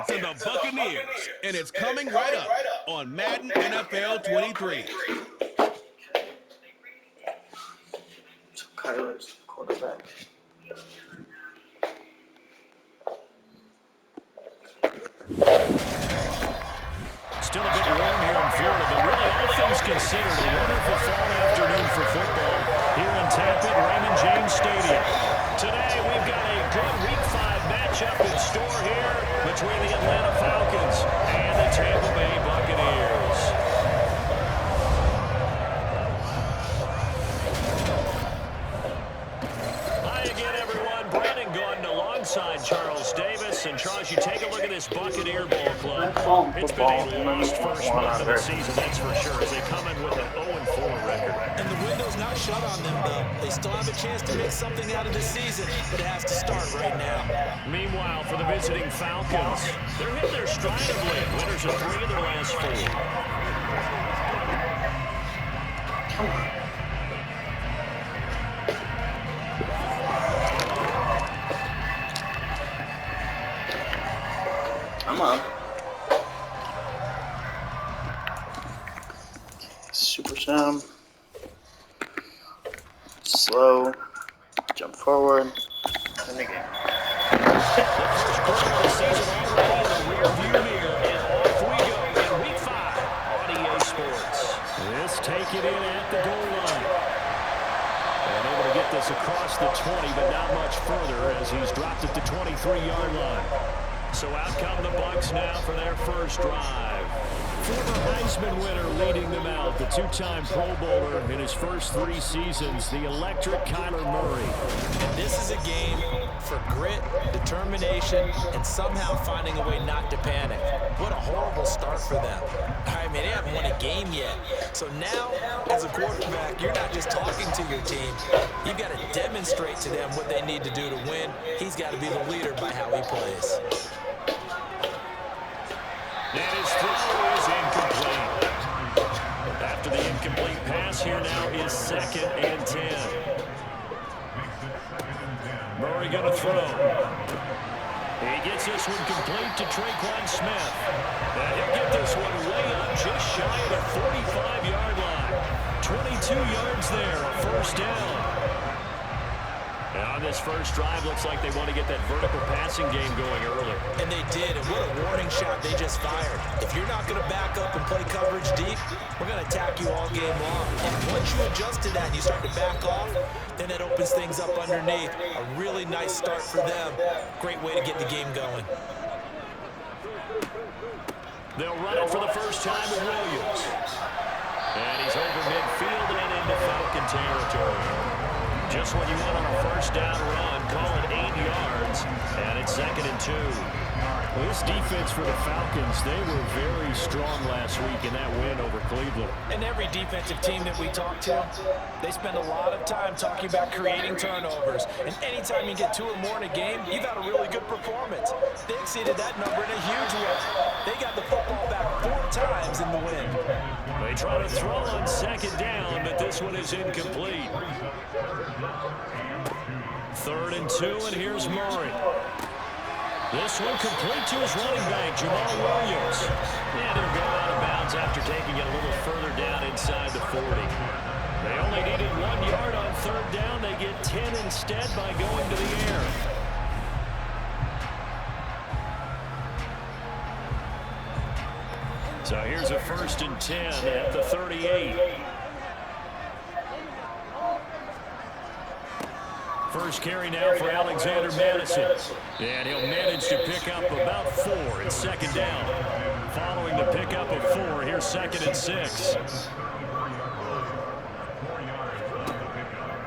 Falcons and the Buccaneers, and it's coming right up on Madden NFL 23. So Kyler's quarterback. Still a bit warm here in Florida, but really all things considered, a wonderful fall afternoon for football here in Tampa at Raymond James Stadium. Today we've got a good Week 5 matchup in store here between the Atlanta Falcons and the Tampa Bay Buccaneers. Hi again, everyone. Brandon Gordon alongside Charles Davis. And Charles, you take a look at this Buccaneer ball club. It's been a lost first month of the season, that's for sure, as they come in with an 0-4 record. And the window's not shut on them, though. They still have a chance to make something out of this season, but it has to start right now. Meanwhile, for the visiting Falcons, they're hitting their stride of late. Winners of 3 of their last 4. I'm up. Super sound. Slow. Jump forward. And again. The first quarter of the season already in the rearview mirror, and off we go in Week 5 on EA Sports. This take it in at the goal line. And able to get this across the 20, but not much further as he's dropped at the 23-yard line. So out come the Bucs now for their first drive. Former Heisman winner leading them out, the 2-time Pro Bowler in his first 3 seasons, the electric Kyler Murray. And this is a game for grit, determination, and somehow finding a way not to panic. What a horrible start for them. I mean, they haven't won a game yet. So now, as a quarterback, you're not just talking to your team. You've got to demonstrate to them what they need to do to win. He's got to be the leader by how he plays. And his throw is incomplete. After the incomplete pass, here now is 2nd and 10. Murray going to throw. He gets this one complete to Traquan Smith. And he'll get this one way up just shy of the 45-yard line. 22 yards there, a first down. And on this first drive, looks like they want to get that vertical passing game going early. And they did, and what a warning shot they just fired. If you're not going to back up and play coverage deep, we're going to attack you all game long. And once you adjust to that and you start to back off, then it opens things up underneath. A really nice start for them. Great way to get the game going. They'll run it for the first time with Williams. And he's over midfield and into Falcon territory. Just what you want on a first down run, call it 8 yards, and it's 2nd and 2. Well, this defense for the Falcons, they were very strong last week in that win over Cleveland. And every defensive team that we talk to, they spend a lot of time talking about creating turnovers. And anytime you get 2 or more in a game, you've had a really good performance. They exceeded that number in a huge way. They got the football back 4 times in the win. They try to throw on 2nd down, but this one is incomplete. 3rd and 2, and here's Murray. This one complete to his running back, Jamal Williams. And he'll go out of bounds after taking it a little further down inside the 40. They only needed 1 yard on 3rd down. They get 10 instead by going to the air. So here's a 1st and 10 at the 38. First carry now for Alexander Madison. And he'll manage to pick up about 4 in 2nd down. Following the pickup of 4, here's 2nd and 6.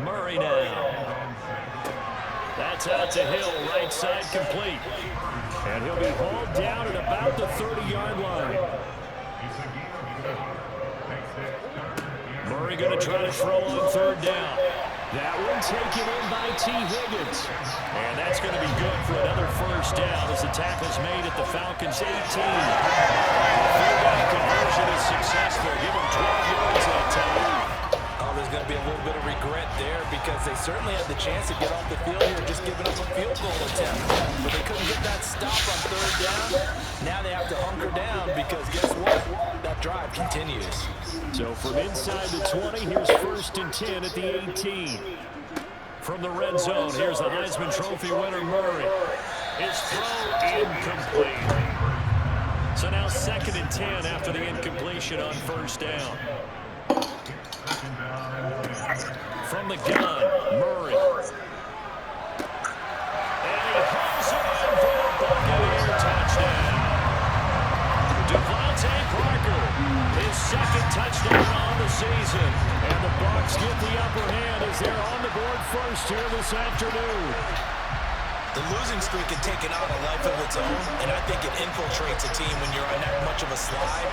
Murray now. That's out to Hill, right side complete. And he'll be hauled down at about the 30-yard line. Murray going to try to throw on 3rd down. That one taken in by T. Higgins. And that's going to be good for another first down as the tackle's made at the Falcons' 18. The 3rd down conversion is successful. Give them 12 yards that time. Oh, there's going to be a little bit of regret there because they certainly had the chance to get off the field here just giving up a field goal attempt. But they couldn't get that stop on third down. Now they have to hunker down because guess what? That drive continues. So from inside the 20, here's 1st and 10 at the 18. From the red zone, here's the Heisman Trophy winner, Murray. His throw incomplete. So now 2nd and 10 after the incompletion on 1st down. From the gun, Murray. And he hauls it in for a Buccaneer touchdown. Devontae Parker, his 2nd touchdown on the season. And the Bucs get the upper hand as they're on the board first here this afternoon. The losing streak had taken on a life of its own, and I think it infiltrates a team when you're on that much of a slide.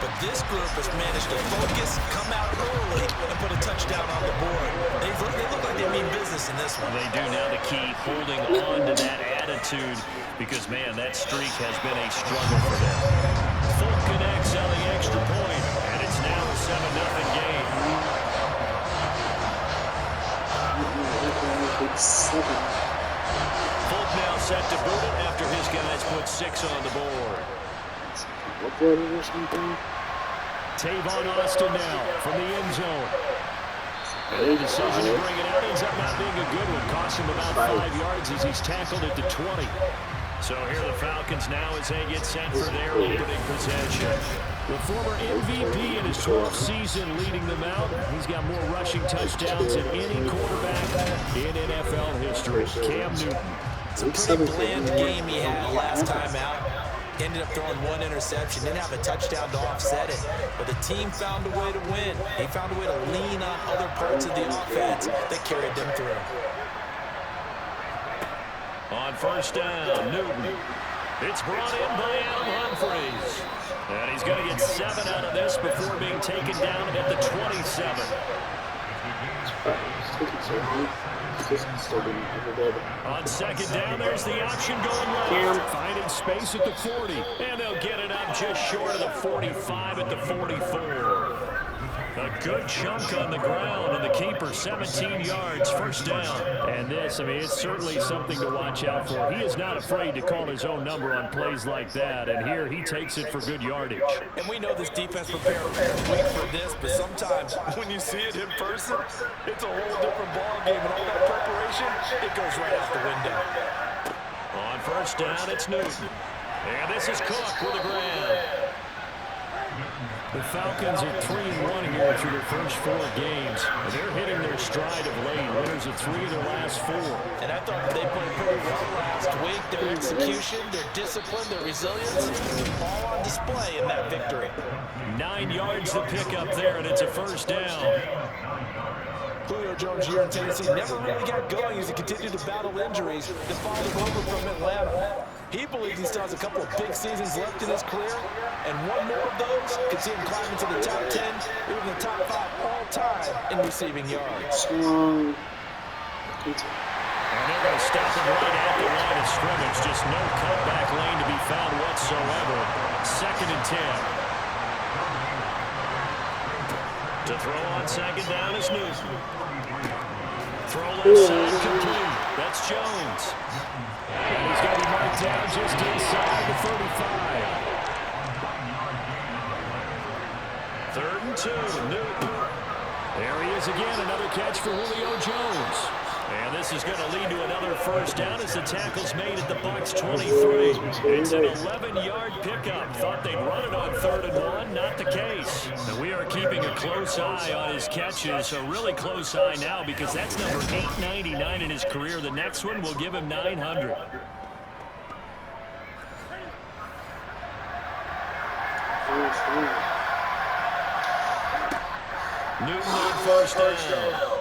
But this group has managed to focus, come out early, and put a touchdown on the board. They look like they mean business in this one. They do. Now the key, holding on to that attitude, because, man, that streak has been a struggle for them. Folk connects on the extra point, and it's now a 7-0 game. Folk now set to boot it after his guys put 6 on the board. Tavon Austin now from the end zone. And the decision to bring it out ends up not being a good one. Cost him about 5 yards as he's tackled at the 20. So here the Falcons now as they get set for their opening possession. The former MVP in his 12th season leading them out. He's got more rushing touchdowns than any quarterback in NFL history. Cam Newton. It's a pretty bland game he had last time out. Ended up throwing 1 interception, didn't have a touchdown to offset it. But the team found a way to win. He found a way to lean on other parts of the offense that carried them through. On 1st down, Newton. It's brought in by Adam Humphries. And he's going to get 7 out of this before being taken down at the 27. On 2nd down, there's the option going left. Finding space at the 40. And they'll get it up just short of the 45 at the 44. A good chunk on the ground, and the keeper 17 yards, 1st down. And this, I mean, it's certainly something to watch out for. He is not afraid to call his own number on plays like that, and here he takes it for good yardage. And we know this defense prepared wait for this, but sometimes when you see it in person, it's a whole different ballgame, and all that preparation, it goes right out the window. On 1st down, it's Newton. And this is Cook with a grab. The Falcons are 3-1 here through their first 4 games. And they're hitting their stride of late. Winners of 3 of their last 4. And I thought they played pretty well last week. Their execution, their discipline, their resilience, all on display in that victory. 9 yards to pick up there, and it's a 1st down. Julio Jones here in Tennessee never really got going as he continued to battle injuries that followed him over from Atlanta. He believes he still has a couple of big seasons left in his career, and one more of those could see him climb into the top 10, even the top 5 all-time in receiving yards. And they're going to stop him right at the line of scrimmage. Just no cutback lane to be found whatsoever. 2nd and 10. To throw on 2nd down is Newton. Throw left side complete. That's Jones. And he's going to be marked down just inside the 35. 3rd and 2, Newton. There he is again, another catch for Julio Jones. And this is going to lead to another 1st down as the tackle's made at the Bucs 23. It's an 11-yard pickup. Thought they'd run it on 3rd and 1. Not the case. And we are keeping a close eye on his catches. A really close eye now because that's number 899 in his career. The next one will give him 900. Newton on 1st down.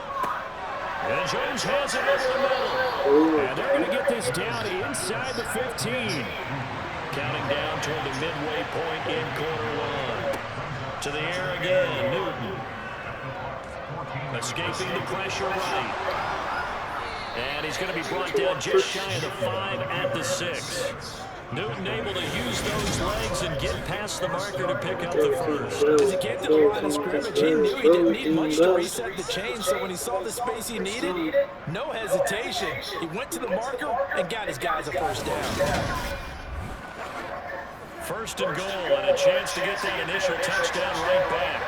And Jones has it over the middle. And they're going to get this down inside the 15. Counting down toward the midway point in quarter 1. To the air again, Newton. Escaping the pressure right. And he's going to be brought down just shy of the 5 at the 6. Newton able to use those legs and get past the marker to pick up the 1st. As he came to the line of scrimmage, he knew he didn't need much to reset the chain, so when he saw the space he needed, no hesitation. He went to the marker and got his guys a 1st down. First and goal, and a chance to get that initial touchdown right back.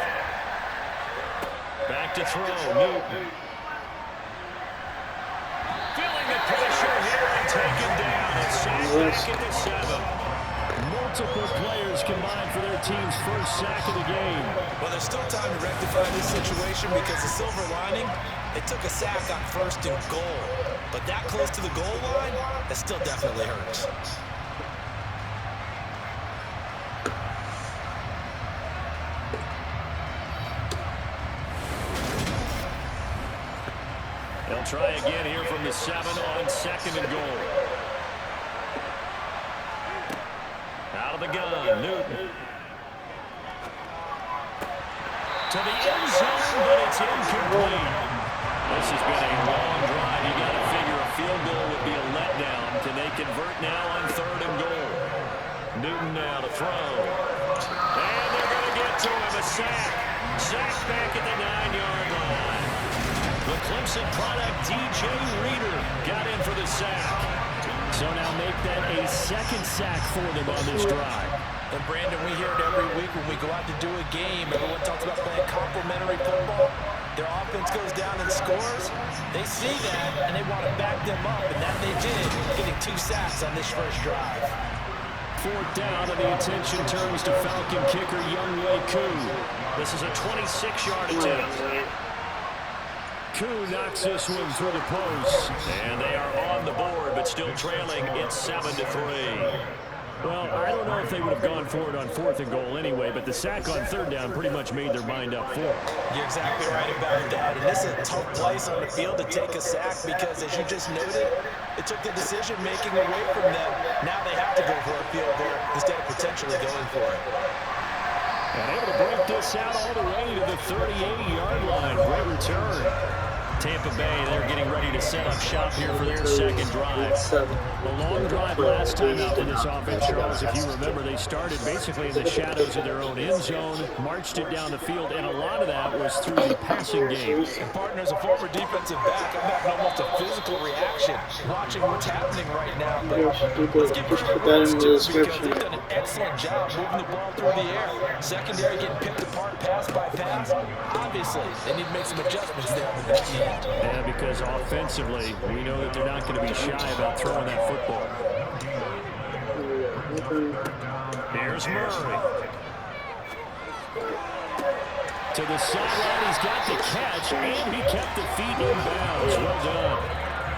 Back to throw, Newton. Feeling the pressure here and taken down. It's sacked back at the 7. Multiple players combined for their team's first sack of the game. Well, there's still time to rectify this situation because the silver lining, they took a sack on first and goal. But that close to the goal line, that still definitely hurts. They'll try again here from the 7 on second and goal. Out of the gun, Newton. To the end zone, but it's incomplete. This has been a long drive. You got to figure a field goal would be a letdown. Can they convert now on third and goal? Newton now to throw. And they're going to get to him, a sack. Sack back at the 9-yard line. The Clemson product, DJ Reader, got in for the sack. So now make that a second sack for them on this drive. And Brandon, we hear it every week when we go out to do a game. Everyone talks about playing complementary football. Their offense goes down and scores. They see that, and they want to back them up, and that they did, getting 2 sacks on this first drive. Fourth down, and the attention turns to Falcon kicker Younghoe Koo. This is a 26-yard attempt. Koo knocks this one through the post, and they are on the board, but still trailing. It's 7-3. Well, I don't know if they would have gone for it on fourth and goal anyway, but the sack on third down pretty much made their mind up for it. You're exactly right about that. And this is a tough place on the field to take a sack because, as you just noted, it took the decision-making away from them. Now they have to go for a field goal instead of potentially going for it. And able to break this out all the way to the 38-yard line. Great return. Tampa Bay, they're getting ready to set up shop here for their second drive. A long drive last time out for this offense, Charles. If you remember, they started basically in the shadows of their own end zone, marched it down the field, and a lot of that was through the passing game. And partner, as a former defensive back, I'm having almost a physical reaction watching what's happening right now. But let's give credit where it's due because they've done an excellent job moving the ball through the air. Secondary getting picked apart pass by pass. Obviously, they need to make some adjustments there on the back end. Yeah, because offensively, we know that they're not going to be shy about throwing that football. Here's Murray. To the sideline, he's got the catch, and he kept the feet in bounds. Well done.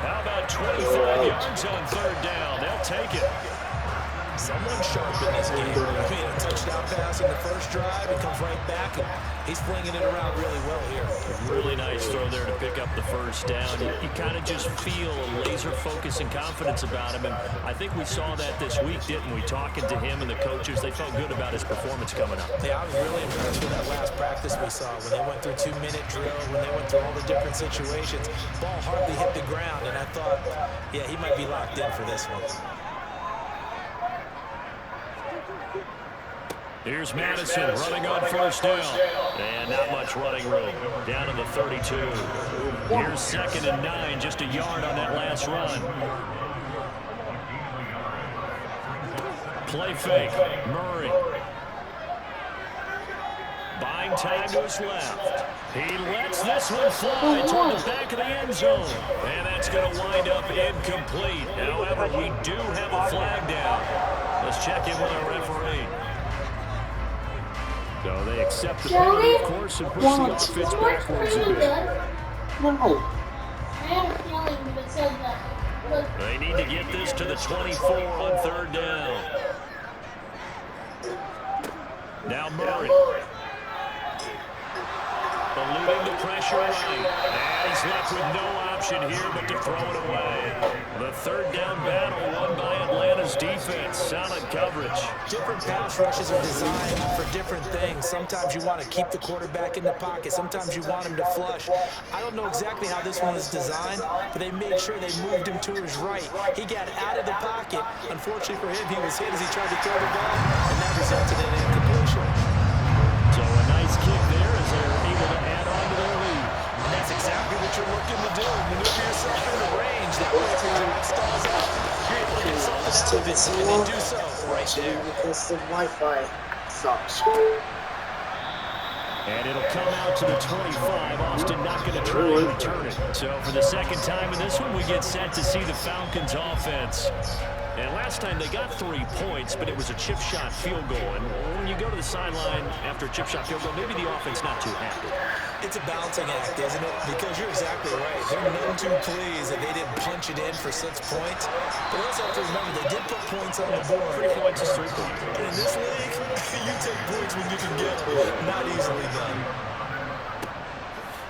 How about 25 yards on third down? They'll take it. Someone sharp in this game. I mean, a touchdown pass in the first drive. It comes right back, and he's flinging it around really well here. Really nice throw there to pick up the first down. You kind of just feel a laser focus and confidence about him, and I think we saw that this week, didn't we? Talking to him and the coaches, they felt good about his performance coming up. Yeah, I was really impressed with that last practice we saw when they went through 2-minute drill, when they went through all the different situations. Ball hardly hit the ground, and I thought, yeah, he might be locked in for this one. Here's Madison running on first down. And not much running room. Down to the 32. Here's 2nd and 9, just a yard on that last run. Play fake. Murray. Buying time to his left. He lets this one fly toward the back of the end zone. And that's going to wind up incomplete. However, we do have a flag down. Let's check in with our referee. So they accept the penalty, of course, and push the offense backwards a bit. No. I had a feeling that it said that. They need to get this to the 24 on third down. Now Murray. Eluding the pressure right. And he's left with no option here but to throw it away. The third down battle won by Atlanta's defense. Solid coverage. Different pass rushes are designed for different things. Sometimes you want to keep the quarterback in the pocket. Sometimes you want him to flush. I don't know exactly how this one is designed, but they made sure they moved him to his right. He got out of the pocket. Unfortunately for him, he was hit as he tried to throw the ball, and that resulted in an incompletion. So a nice kick there as they're able to add on to their lead. And that's exactly what you're looking to do. Maneuver yourself in the range. That way, if your stalls out, you're able to get something out of it, and they do so right there. Because the Wi-Fi sucks. And it'll come out to the 25. Austin not going to try and return it. So for the second time in this one, we get set to see the Falcons offense. And last time they got 3 points, but it was a chip shot field goal. And when you go to the sideline after a chip shot field goal, maybe the offense not too happy. It's a balancing act, isn't it? Because you're exactly right. They're none too pleased that they didn't punch it in for 6 points. But also have to remember, they did put points on the board. 3 points is 3 points. And in this league, you take points when you can get them. Not easily done.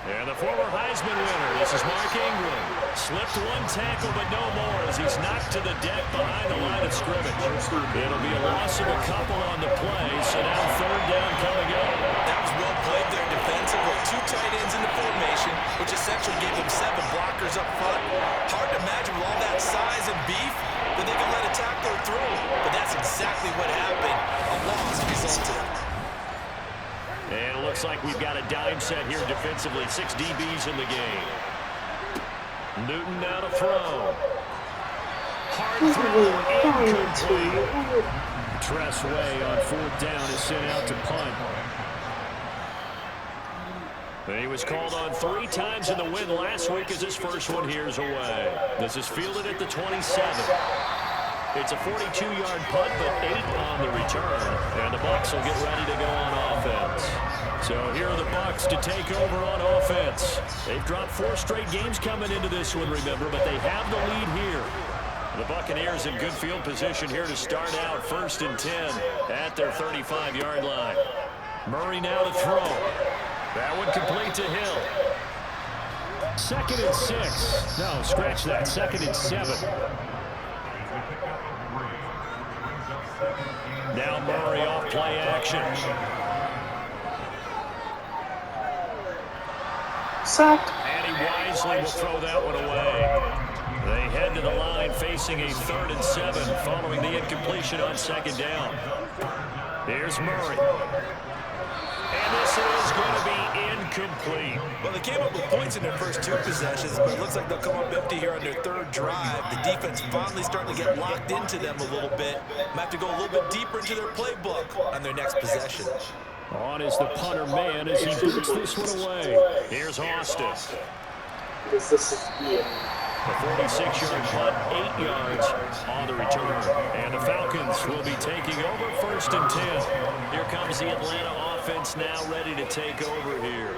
And the former Heisman winner, this is Mark Ingram. Slipped 1 tackle, but no more as he's knocked to the deck behind the line of scrimmage. It'll be a loss of a couple on the play, so now 3rd down coming up. That was well played there defensively. 2 tight ends in the formation, which essentially gave them 7 blockers up front. Hard to imagine with all that size and beef that they could let a tackler through. But that's exactly what happened. A loss resulted. And it looks like we've got a dime set here defensively. 6 DBs in the game. Newton now to throw. Hard throw, incomplete. Tress Way on 4th down is sent out to punt. He was called on 3 times in the win last week as his first one here's away. This is fielded at the 27. It's a 42-yard punt, but 8 on the return. And the Bucs will get ready to go on offense. So here are the Bucs to take over on offense. They've dropped 4 straight games coming into this one, remember, but they have the lead here. The Buccaneers in good field position here to start out 1st and 10 at their 35-yard line. Murray now to throw. That one complete to Hill. 2nd and 6. No, scratch that. 2nd and 7. Now Murray off play action. Sacked. And he wisely will throw that one away. They head to the line facing a 3rd and 7 following the incompletion on 2nd down. Here's Murray. And this is going to be incomplete. Well, they came up with points in their first 2 possessions, but it looks like they'll come up empty here on their 3rd drive. The defense finally starting to get locked into them a little bit. Might have to go a little bit deeper into their playbook on their next possession. On is the punter man as he boots this one away. Here's Austin. This is The 46-yard punt, 8 yards on the return. And the Falcons will be taking over 1st and 10. Here comes the Atlanta offense now ready to take over here.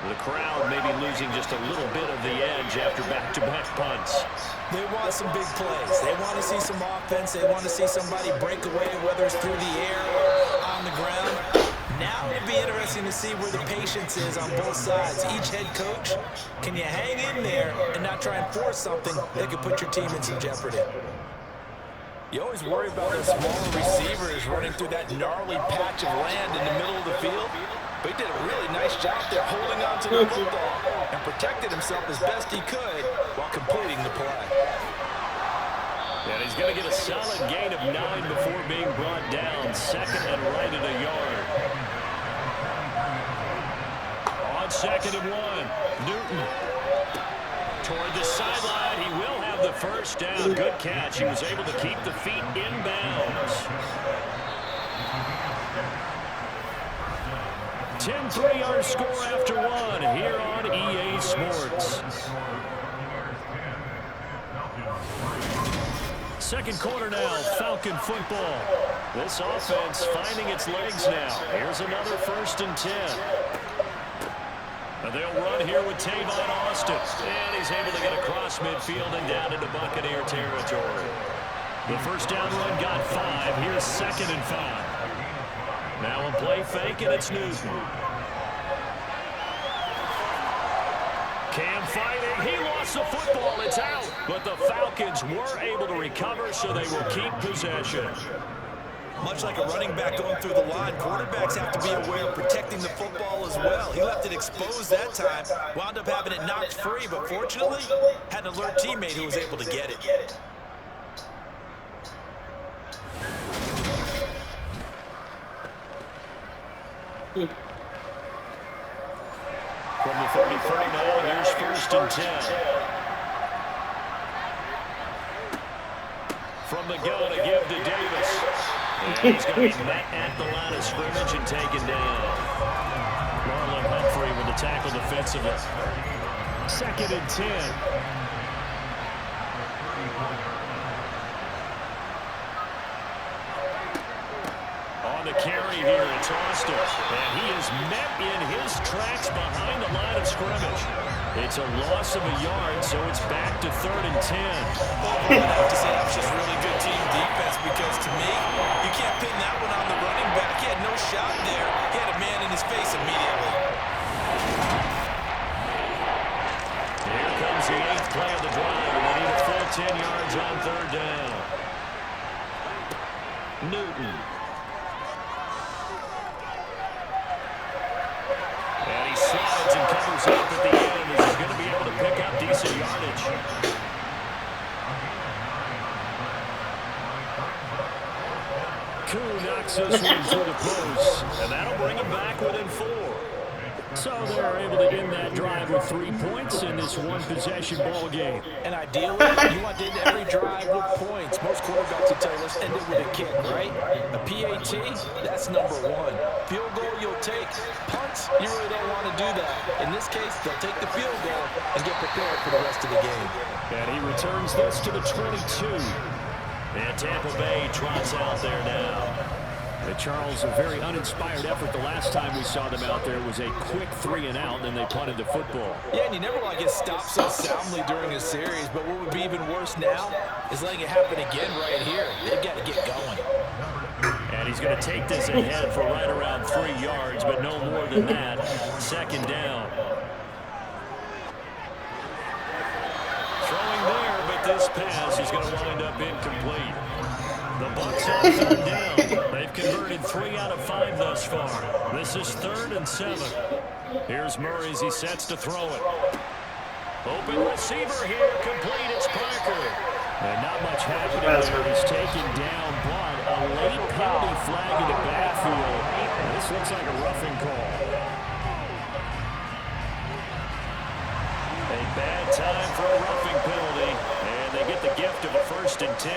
The crowd may be losing just a little bit of the edge after back-to-back punts. They want some big plays. They want to see some offense. They want to see somebody break away, whether it's through the air or on the ground. Now it'll be interesting to see where the patience is on both sides. Each head coach, can you hang in there and not try and force something that could put your team in some jeopardy? You always worry about those smaller receivers running through that gnarly patch of land in the middle of the field. But he did a really nice job there holding on to the football and protected himself as best he could while completing the play. And he's going to get a solid gain of 9 before being brought down. 2nd and right at a yard. On 2nd and 1, Newton toward the sideline. He will have the 1st down. Good catch. He was able to keep the feet inbounds. 10 3-yard score after 1 here on EA Sports. 2nd quarter now, Falcon football. This offense finding its legs now. Here's another 1st and 10. And they'll run here with Tavon Austin. And he's able to get across midfield and down into Buccaneer territory. The 1st down run got 5. Here's 2nd and 5. Now a play fake, and it's Newton. Cam fighting. He lost the football. It's out. But the Falcons were able to recover, so they will keep possession. Much like a running back going through the line, quarterbacks have to be aware of protecting the football as well. He left it exposed that time, wound up having it knocked free, but fortunately, had an alert teammate who was able to get it. From the 34 now, here's 1st and 10. from the gun to give to Davis. And he's going to be met at the line of scrimmage and taken down. Marlon Humphrey with the tackle defensively. 2nd and 10. On the carry here, it's Austin. And he is met in his tracks behind the line of scrimmage. It's a loss of a yard, so it's back to 3rd and 10. Overall, I have to say that's just really good team defense because, to me, you can't pin that one on the running back. He had no shot there. He had a man in his face immediately. Here comes the 8th play of the drive, and they need a full 10 yards on 3rd down. Newton. And he slides and covers up at the end as he's going to be able to pick up decent yardage. Koo knocks this one through the post, and that'll bring him back within 4. So they're able to end that drive with 3 points in this one-possession ball game. And ideally, you want to end every drive with points. Most quarterbacks will tell you, let's end it with a kick, right? A PAT, that's number 1. Field goal, you'll take. Punts, you really don't want to do that. In this case, they'll take the field goal and get prepared for the rest of the game. And he returns this to the 22. And Tampa Bay trots out there now. Charles, a very uninspired effort. The last time we saw them out there was a quick 3-and-out, and then they punted the football. Yeah, and you never want to get stopped so soundly during a series, but what would be even worse now is letting it happen again right here. They've got to get going. And he's going to take this ahead for right around 3 yards, but no more than that. 2nd down. Throwing there, but this pass is going to wind up incomplete. The Bucs on 3rd down. They've converted 3 out of 5 thus far. This is 3rd and 7. Here's Murray as he sets to throw it. Open receiver here, complete. It's Parker. And not much happening there. He's taken down, but a late penalty flag in the backfield. This looks like a roughing call. A bad time for a roughing penalty, and they get the gift of a 1st and 10.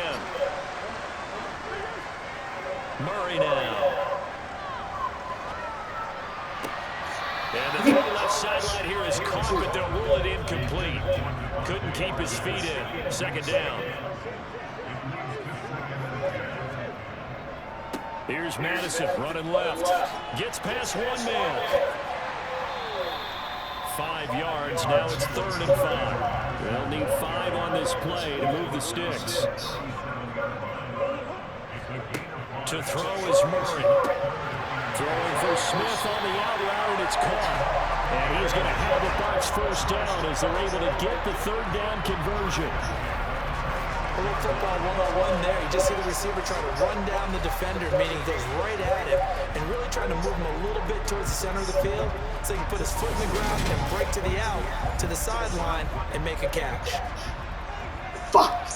Murray now. And the throw left sideline here is caught, but they'll rule it incomplete. Couldn't keep his feet in. 2nd down. Here's Madison running left. Gets past 1 man. 5 yards. Now it's 3rd and 5. They'll need 5 on this play to move the sticks. To throw is Murray. Throwing for Smith on the out route, and it's caught. And he's going to have the Bucs 1st down as they're able to get the 3rd down conversion. A little football 1-on-1 there. You just see the receiver trying to run down the defender, meaning he goes right at him, and really trying to move him a little bit towards the center of the field so he can put his foot in the ground and break to the out, to the sideline, and make a catch. Fuck.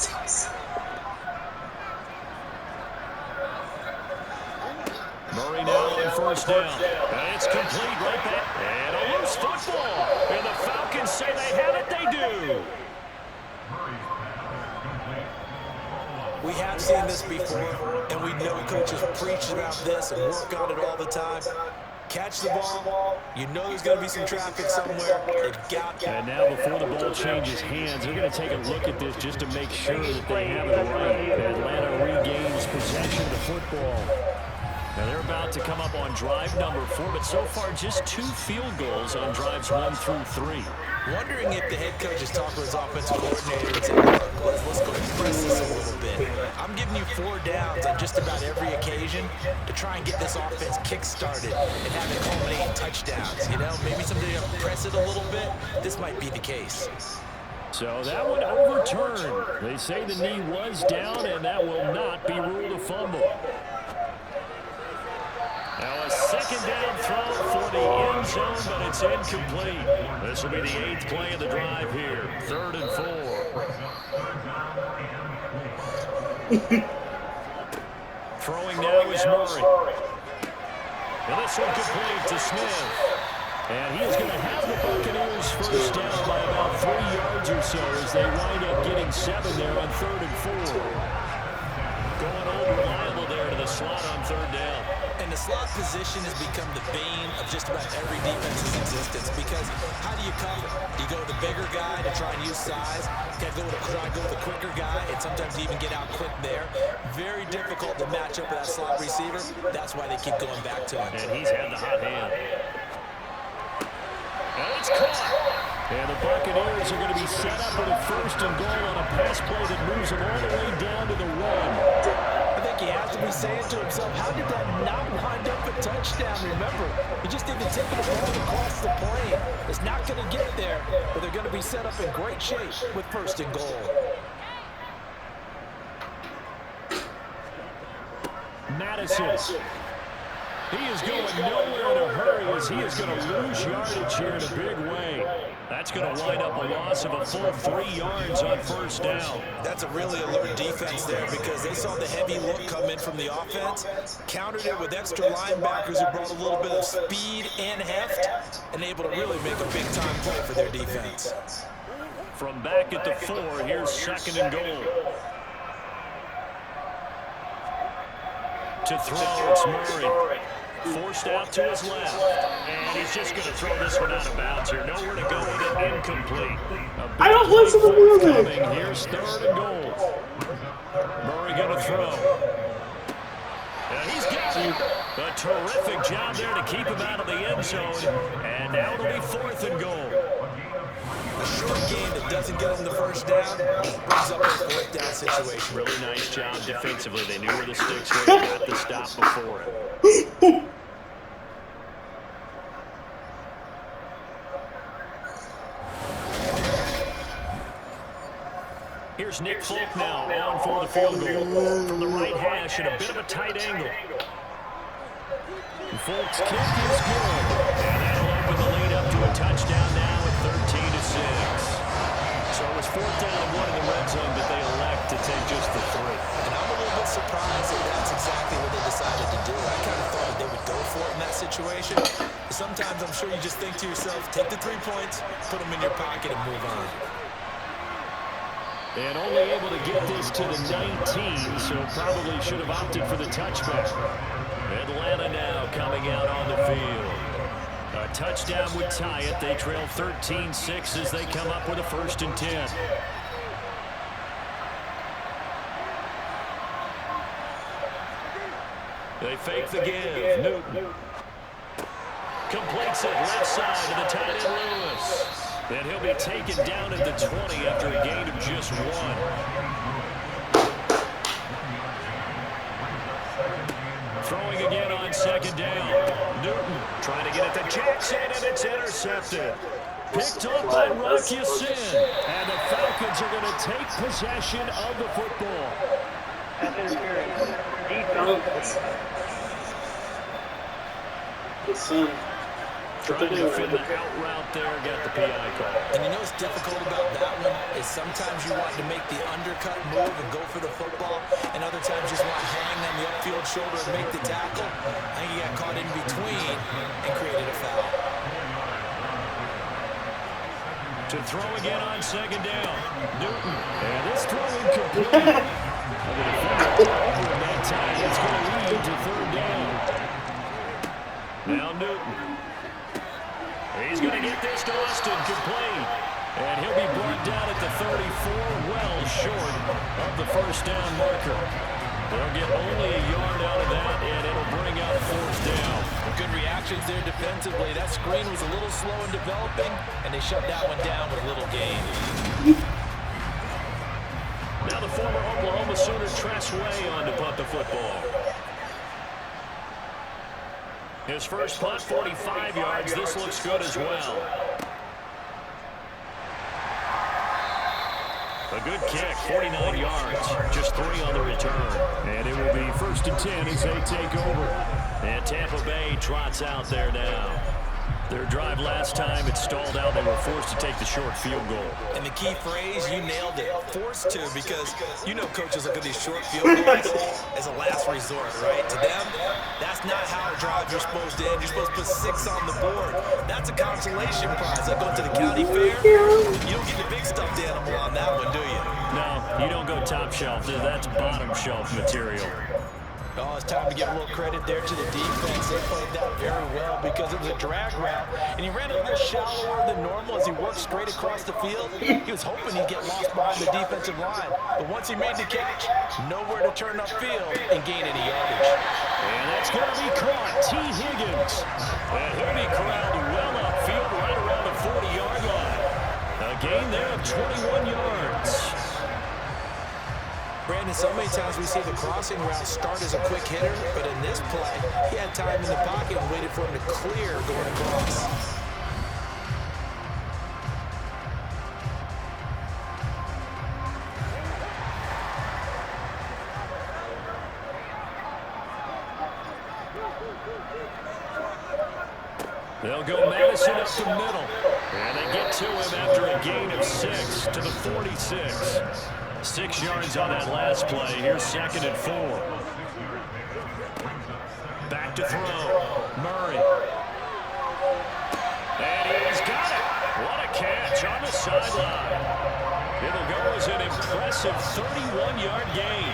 Murray now on 1st down. And it's complete right back. And a loose football. And the Falcons say they have it. They do. We have seen this before, and we know coaches preach about this and work on it all the time. Catch the ball. You know there's going to be some traffic somewhere. They've got it. And now before the ball changes hands, they're going to take a look at this just to make sure that they have it right. Atlanta regains possession of the football. Now they're about to come up on drive number 4, but so far just 2 field goals on drives 1 through 3. Wondering if the head coach is talking to his offensive coordinator and saying, look, let's go press this a little bit. I'm giving you 4 downs on just about every occasion to try and get this offense kick-started and have it culminate in touchdowns. You know, maybe something to press it a little bit. This might be the case. So that one overturned. They say the knee was down, and that will not be ruled a fumble. Now a 2nd down throw for the end zone, but it's incomplete. This will be the 8th play of the drive here. 3rd and 4. Throwing now is Murray. And this one complete to Smith. And he is going to have the Buccaneers 1st down by about 3 yards or so as they wind up getting 7 there on 3rd and 4. third down. And the slot position has become the bane of just about every defense's existence because how do you cover? Do you go with the bigger guy to try and use size? You got to try and go with the quicker guy, and sometimes you even get out quick there. Very difficult to match up with that slot receiver. That's why they keep going back to him. And he's had the hot hand. And it's caught. And the Buccaneers are going to be set up with a first and goal on a pass play that moves them all the way down to the 1. I think he has to be saying to himself, how did that not wind up a touchdown? Remember, he just didn't take the ball across the plane. It's not going to get there, but they're going to be set up in great shape with first and goal. Madison. He is going nowhere in a hurry as he is going to lose yardage here in a big way. That's going to wind up a loss of a full 3 yards on first down. That's a really alert defense there because they saw the heavy look come in from the offense, countered it with extra linebackers who brought a little bit of speed and heft, and able to really make a big-time play for their defense. From back at the 4, here's second and goal. To throw, it's Murray. Forced out to his left. And he's just going to throw this one out of bounds here. Nowhere to go with it. Incomplete. I don't listen to music. Here's third and goal. Murray going to throw. And he's got him. A terrific job there to keep him out of the end zone. And now it'll be fourth and goal. A short game that doesn't get them the first down brings up a fourth down situation. Really nice job defensively. They knew where the sticks were. They got the stop before it. Here's Nick Folk now on for the field goal from the right hash at a bit of a tight angle. Folk's kick is good. And that'll open the lead up to a touchdown now at 13-6. So it was 4th down and 1 in the red zone, but they elect to take just the 3. And I'm a little bit surprised that that's exactly what they decided to do. I kind of thought that they would go for it in that situation. Sometimes I'm sure you just think to yourself, take the 3 points, put them in your pocket, and move on. And only able to get this to the 19, so probably should have opted for the touchback. Atlanta now coming out on the field. A touchdown would tie it. They trail 13-6 as they come up with a 1st and 10. They fake the give. Newton completes it left side to the tight end Lewis. And he'll be taken down at the 20 after a gain of just 1. Throwing again on 2nd down. Newton trying to get it to Jackson, and it's intercepted. Picked up by Rocky Sin. And the Falcons are going to take possession of the football. Trying to defend the out route there, got the PI call. And you know what's difficult about that one is sometimes you want to make the undercut move and go for the football, and other times you just want to hang on the upfield shoulder and make the tackle. I think he got caught in between and created a foul. To throw again on 2nd down. Newton. And this throw incomplete. And the defender over that time. It's going to lead to 3rd down. Now Newton. He's going to get this to Austin complete. And he'll be brought down at the 34, well short of the 1st down marker. They'll get only a yard out of that, and it'll bring up 4th down. Good reactions there defensively. That screen was a little slow in developing, and they shut that one down with little gain. Now the former Oklahoma Sooner Tress Way on to punt the football. His first punt, 45 yards. This looks good as well. A good kick, 49 yards. Just 3 on the return. And it will be 1st and 10 as they take over. And Tampa Bay trots out there now. Their drive last time, it stalled out. They were forced to take the short field goal. And the key phrase, you nailed it. Forced to, because you know coaches look at these short field goals as a last resort, right? To them, that's not how drives are supposed to end. You're supposed to put 6 on the board. That's a consolation prize. Like going to the county fair, you don't get the big stuffed animal on that one, do you? No, you don't go top shelf. That's bottom shelf material. Oh, it's time to give a little credit there to the defense. They played that very well because it was a drag route, and he ran it a little shallower than normal as he worked straight across the field. He was hoping he'd get lost behind the defensive line, but once he made the catch, nowhere to turn upfield and gain any yardage. And that's going to be caught. T. Higgins. And he'll be corralled well upfield right around the 40-yard line. A gain there of 21 yards. Brandon, so many times we see the crossing route start as a quick hitter, but in this play, he had time in the pocket and waited for him to clear going across. They'll go Madison up the middle. And they get to him after a gain of 6 to the 46. 6 yards on that last play. Here's 2nd and 4. Back to throw. Murray. And he's got it. What a catch on the sideline. It'll go as an impressive 31-yard gain.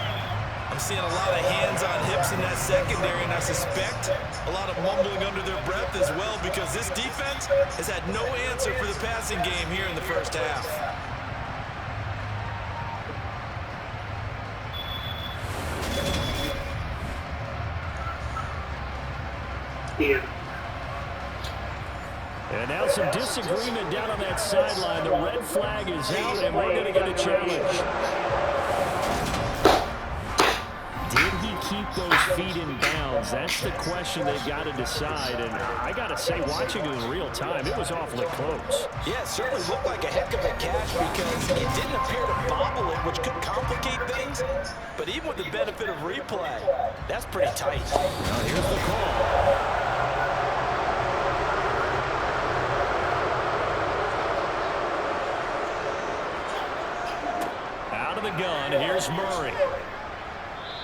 I'm seeing a lot of hands on hips in that secondary, and I suspect a lot of mumbling under their breath as well because this defense has had no answer for the passing game here in the first half. And now some disagreement down on that sideline. The red flag is out, and we're going to get a challenge. Did he keep those feet in bounds? That's the question they've got to decide. And I got to say, watching it in real time, it was awfully close. Yeah, it certainly looked like a heck of a catch because it didn't appear to bobble it, which could complicate things. But even with the benefit of replay, that's pretty tight. Now here's the call. The gun. Here's Murray.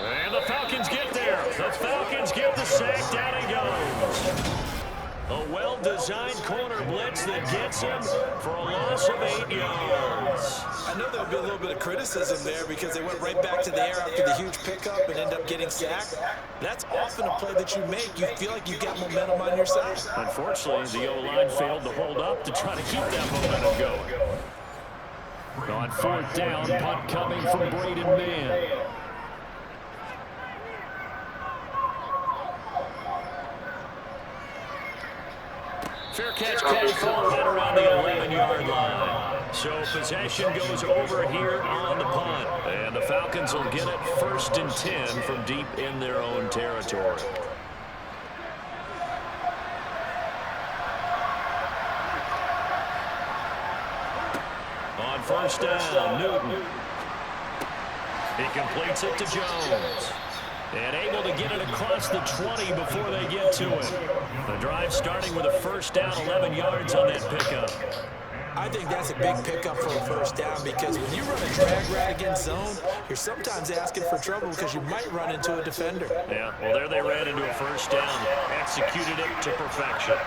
And the Falcons get there. The Falcons get the sack. Down he goes. A well-designed corner blitz that gets him for a loss of 8 yards. I know there'll be a little bit of criticism there because they went right back to the air after the huge pickup and end up getting sacked. That's often a play that you make. You feel like you've got momentum on your side. Unfortunately, the O-line failed to hold up to try to keep that momentum going. On 4th down, punt coming from Braden Mann. Fair catch called for right around the 11-yard line. So possession goes over here on the punt. And the Falcons will get it 1st and 10 from deep in their own territory. On 1st down, Newton. He completes it to Jones. And able to get it across the 20 before they get to it. The drive starting with a 1st down, 11 yards on that pickup. I think that's a big pickup for a 1st down because when you run a drag route against zone, you're sometimes asking for trouble because you might run into a defender. Yeah, well, there they ran into a 1st down. Executed it to perfection.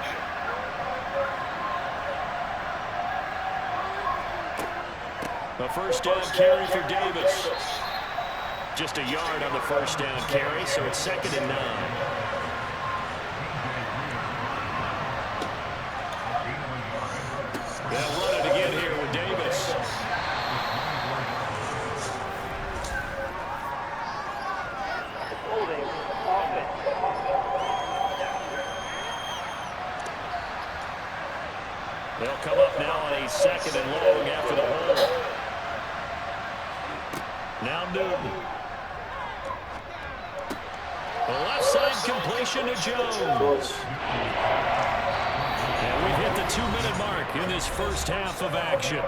A 1st down carry for Davis. Just a yard on the 1st down carry, so it's 2nd and 9. They'll run it again here with Davis. They'll come up now on a 2nd and long after the hold. Now Newton. The left side completion to Jones. And we've hit the 2-minute mark in this first half of action.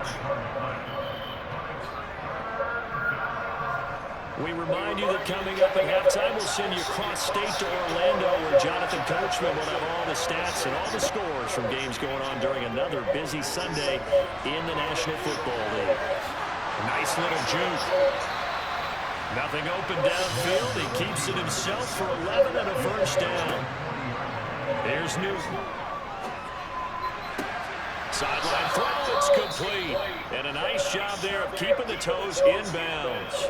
We remind you that coming up at halftime, we'll send you cross-state to Orlando, where Jonathan Coachman will have all the stats and all the scores from games going on during another busy Sunday in the National Football League. Nice little juke. Nothing open downfield. He keeps it himself for 11 and a 1st down. Here's Newton. Sideline throw, it's complete. And a nice job there of keeping the toes in bounds.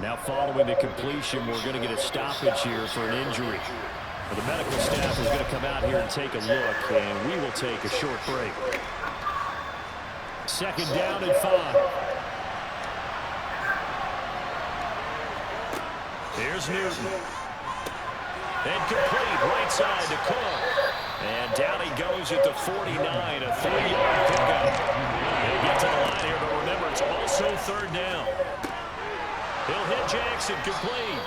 Now following the completion, we're going to get a stoppage here for an injury. The medical staff is going to come out here and take a look, and we will take a short break. Second down and 5. Here's Newton. Incomplete, right side to Cook. And down he goes at the 49, a 3-yard pickup. They get to the line here, but remember, it's also third down. He'll hit Jackson, complete.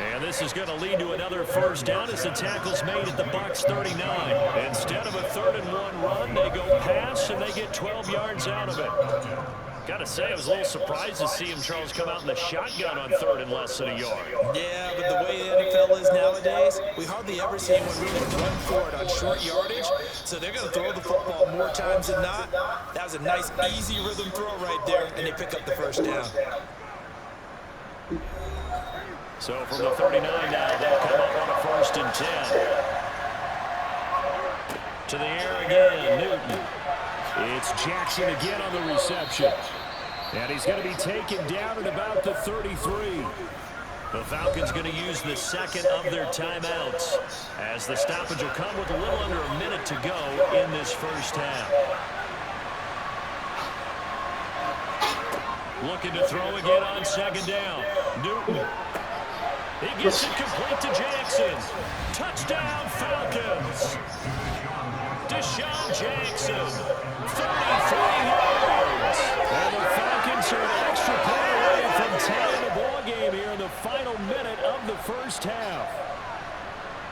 And this is going to lead to another first down as the tackle's made at the Bucs 39. Instead of a 3rd-and-1 run, they go pass, and they get 12 yards out of it. Got to say, I was a little surprised to see him, Charles, come out in the shotgun on 3rd and less than a yard. Yeah, but the way the NFL is nowadays, we hardly ever see anyone really run for it on short yardage. So they're going to throw the football more times than not. That was a nice, easy rhythm throw right there, and they pick up the first down. So from the 39 now, they'll come up on a 1st and 10. To the air again, Newton. It's Jackson again on the reception. And he's going to be taken down at about the 33. The Falcons going to use the second of their timeouts, as the stoppage will come with a little under a minute to go in this first half. Looking to throw again on 2nd down. Newton. He gets it complete to Jackson. Touchdown, Falcons. Deshaun Jackson, 33 yards. And the Falcons are an extra point away from tying the ball game here in the final minute of the first half.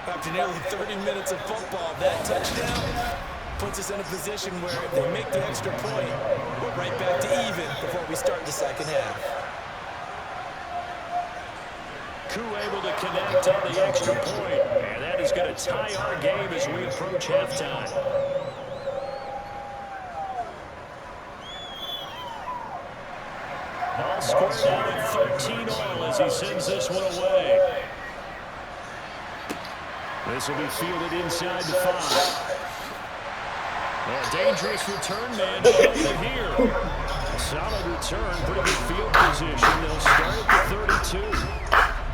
After nearly 30 minutes of football, that touchdown puts us in a position where if they make the extra point, we're right back to even before we start the second half. Koo able to connect on the extra point, and that is going to tie our game as we approach halftime. Ball squared out at 13 all as he sends this one away. This will be fielded inside the 5. A dangerous return man showing it here. Solid return, pretty good field position. They'll start at the 32.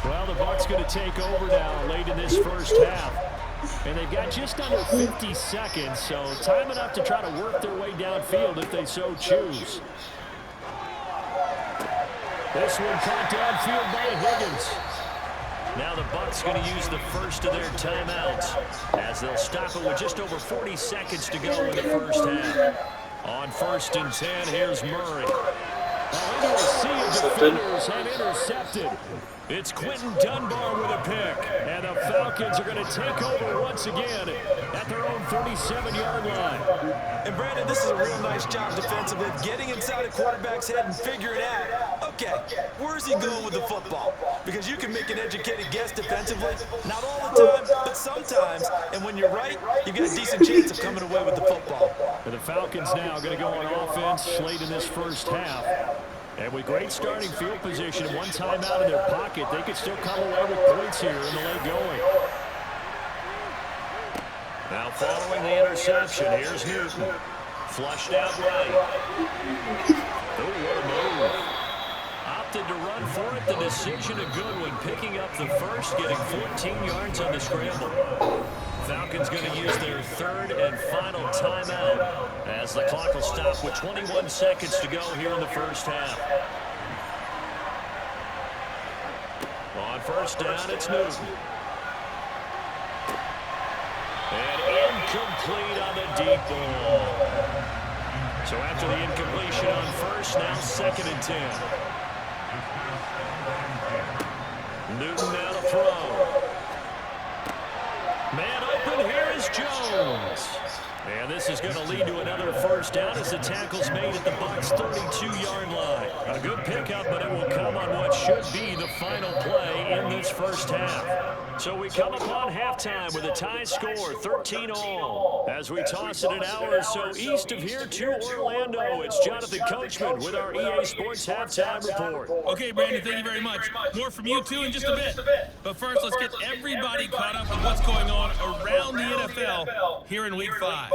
Well, the Bucs going to take over now late in this first half. And they've got just under 50 seconds, so time enough to try to work their way downfield if they so choose. This one caught downfield by Higgins. Now the Bucs going to use the first of their timeouts, as they'll stop it with just over 40 seconds to go in the first half. On 1st and 10, here's Murray. Into a sea of defenders have intercepted. It's Quentin Dunbar with a pick. And the Falcons are going to take over once again at their own 37-yard line. And Brandon, this is a real nice job defensively, getting inside a quarterback's head and figuring out, okay, where's he going with the football? Because you can make an educated guess defensively, not all the time, but sometimes. And when you're right, you get a decent chance of coming away with the football. And the Falcons now going to go on offense late in this first half. And with great starting field position and one timeout in their pocket, they could still come away with points here in the late going. Now following the interception, here's Newton. Flushed out right. Oh, what a move. Opted to run for it. The decision a good one, picking up the first, getting 14 yards on the scramble. Falcons going to use their 3rd and final timeout as the clock will stop with 21 seconds to go here in the first half. On 1st down, it's Newton. And incomplete on the deep ball. So after the incompletion on 1st, now 2nd and 10. Newton now to throw. Man open, here is Jones. And this is going to lead to another first down as the tackle's made at the Bucs' 32-yard line. A good pickup, but it will come on what should be the final play in this first half. So we come upon halftime with a tie score, 13-all. As we toss it an hour or so east of here to Orlando, it's Jonathan Coachman with our EA Sports Halftime Report. Okay, Brandon, thank you very much. More from you, too, in just a bit. But first, let's get everybody caught up with what's going on around the NFL here in Week 5.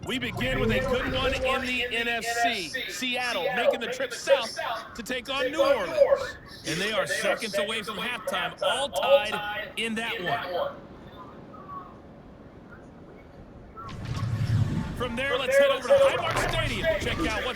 We begin with a good one in the NFC. Seattle making the trip south to take on New Orleans. And they are seconds away from halftime, all tied in that one. From there, let's head over to Highmark Stadium to check out what's